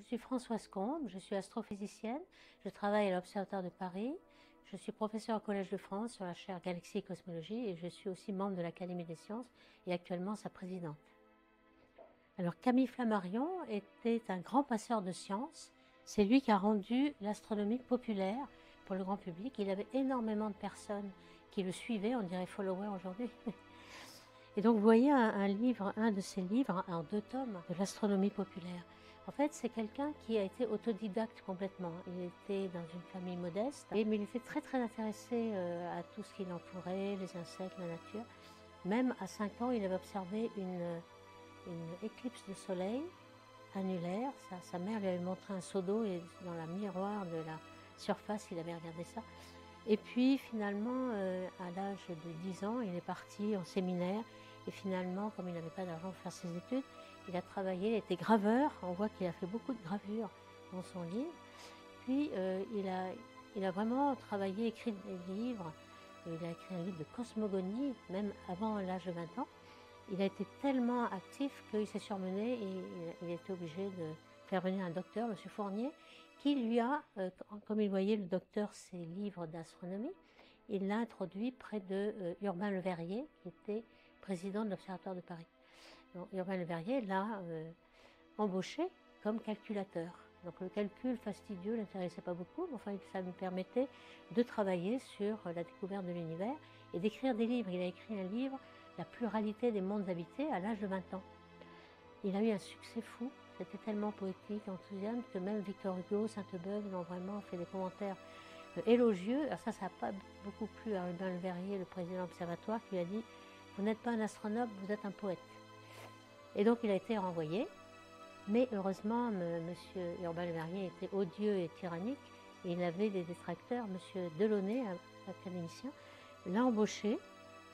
suis Françoise Combe, je suis astrophysicienne, je travaille à l'Observatoire de Paris, je suis professeure au Collège de France sur la chaire Galaxie et Cosmologie et je suis aussi membre de l'Académie des sciences et actuellement sa présidente. Alors Camille Flammarion était un grand passeur de sciences, c'est lui qui a rendu l'astronomie populaire pour le grand public. Il avait énormément de personnes qui le suivaient, on dirait follower aujourd'hui. Et donc vous voyez un de ses livres en 2 tomes de l'astronomie populaire. En fait, c'est quelqu'un qui a été autodidacte complètement. Il était dans une famille modeste, mais il était très intéressé à tout ce qui l'entourait, les insectes, la nature. Même à 5 ans, il avait observé une éclipse de soleil annulaire. Sa mère lui avait montré un seau d'eau et dans le miroir de la surface, il avait regardé ça. Et puis finalement, à l'âge de 10 ans, il est parti en séminaire. Et finalement, comme il n'avait pas d'argent pour faire ses études, il a travaillé, il était graveur. On voit qu'il a fait beaucoup de gravures dans son livre. Puis il a vraiment travaillé, écrit des livres. Il a écrit un livre de cosmogonie, même avant l'âge de 20 ans. Il a été tellement actif qu'il s'est surmené et il a été obligé de faire venir un docteur, M. Fournier, qui lui a, comme il voyait le docteur ses livres d'astronomie, il l'a introduit près de Urbain Le Verrier, qui était président de l'Observatoire de Paris. Donc, Urbain Le Verrier l'a embauché comme calculateur. Donc le calcul fastidieux ne l'intéressait pas beaucoup, mais enfin ça lui permettait de travailler sur la découverte de l'univers et d'écrire des livres. Il a écrit un livre, La pluralité des mondes habités, à l'âge de 20 ans. Il a eu un succès fou, c'était tellement poétique, enthousiaste, que même Victor Hugo, Sainte-Beuve ont vraiment fait des commentaires élogieux. Alors ça n'a pas beaucoup plu à Urbain Le Verrier, le président de l'Observatoire, qui lui a dit « Vous n'êtes pas un astronome, vous êtes un poète ». Et donc il a été renvoyé. Mais heureusement, M. Urbain Le Verrier était odieux et tyrannique, et il avait des détracteurs. M. Delaunay, académicien, l'a embauché,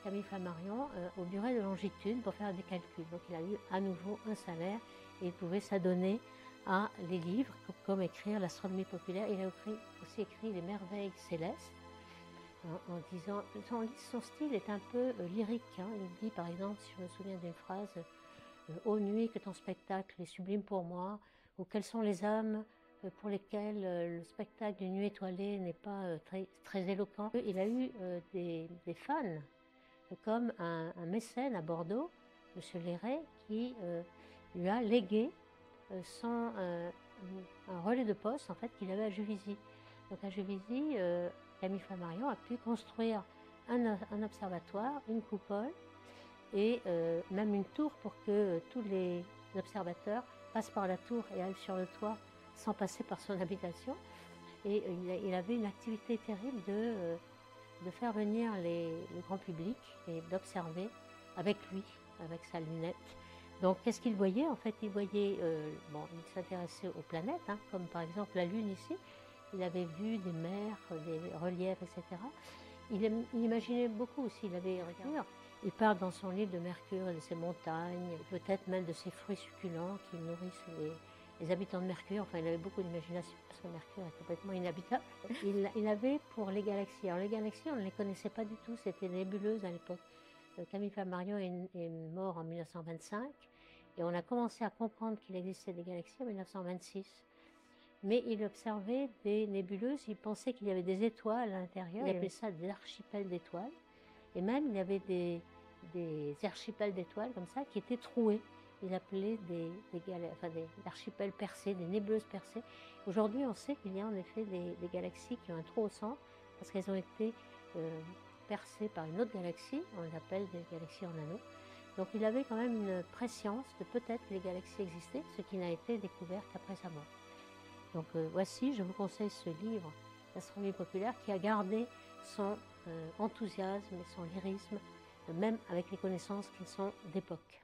Camille Flammarion, au bureau de longitude pour faire des calculs. Donc il a eu à nouveau un salaire et il pouvait s'adonner à les livres, comme écrire l'astronomie populaire. Il a aussi écrit Les merveilles célestes, en disant, son style est un peu lyrique. Hein. Il dit par exemple, si je me souviens d'une phrase, ô nuit, que ton spectacle est sublime pour moi, ou quelles sont les âmes pour lesquelles le spectacle d'une nuit étoilée n'est pas très éloquent. Il a eu des fans, comme un mécène à Bordeaux, M. Léret, qui lui a légué un relais de poste en fait, qu'il avait à Juvisy. Donc à Juvisy, Camille Flammarion a pu construire un observatoire, une coupole, et même une tour pour que tous les observateurs passent par la tour et aillent sur le toit sans passer par son habitation. Et il avait une activité terrible de faire venir le grand public et d'observer avec lui, avec sa lunette. Donc qu'est-ce qu'il voyait? En fait, il voyait, il s'intéressait aux planètes, hein, comme par exemple la Lune ici. Il avait vu des mers, des reliefs, etc. Il imaginait beaucoup aussi, il avait regardé. Il parle dans son livre de Mercure et de ses montagnes, peut-être même de ses fruits succulents qui nourrissent les habitants de Mercure. Enfin, il avait beaucoup d'imagination parce que Mercure est complètement inhabitable. Il avait pour les galaxies. Alors les galaxies, on ne les connaissait pas du tout, c'était nébuleuses à l'époque. Camille Flammarion est mort en 1925 et on a commencé à comprendre qu'il existait des galaxies en 1926. Mais il observait des nébuleuses, il pensait qu'il y avait des étoiles à l'intérieur, il appelait ça des archipels d'étoiles. Et même, il y avait des archipels d'étoiles comme ça qui étaient troués. Il appelait des archipels percés, des nébuleuses percées. Aujourd'hui, on sait qu'il y a en effet des galaxies qui ont un trou au centre parce qu'elles ont été percées par une autre galaxie. On les appelle des galaxies en anneaux. Donc il avait quand même une prescience de peut-être que les galaxies existaient, ce qui n'a été découvert qu'après sa mort. Donc voici, je vous conseille ce livre d'astronomie populaire qui a gardé son enthousiasme et son lyrisme, même avec les connaissances qui sont d'époque.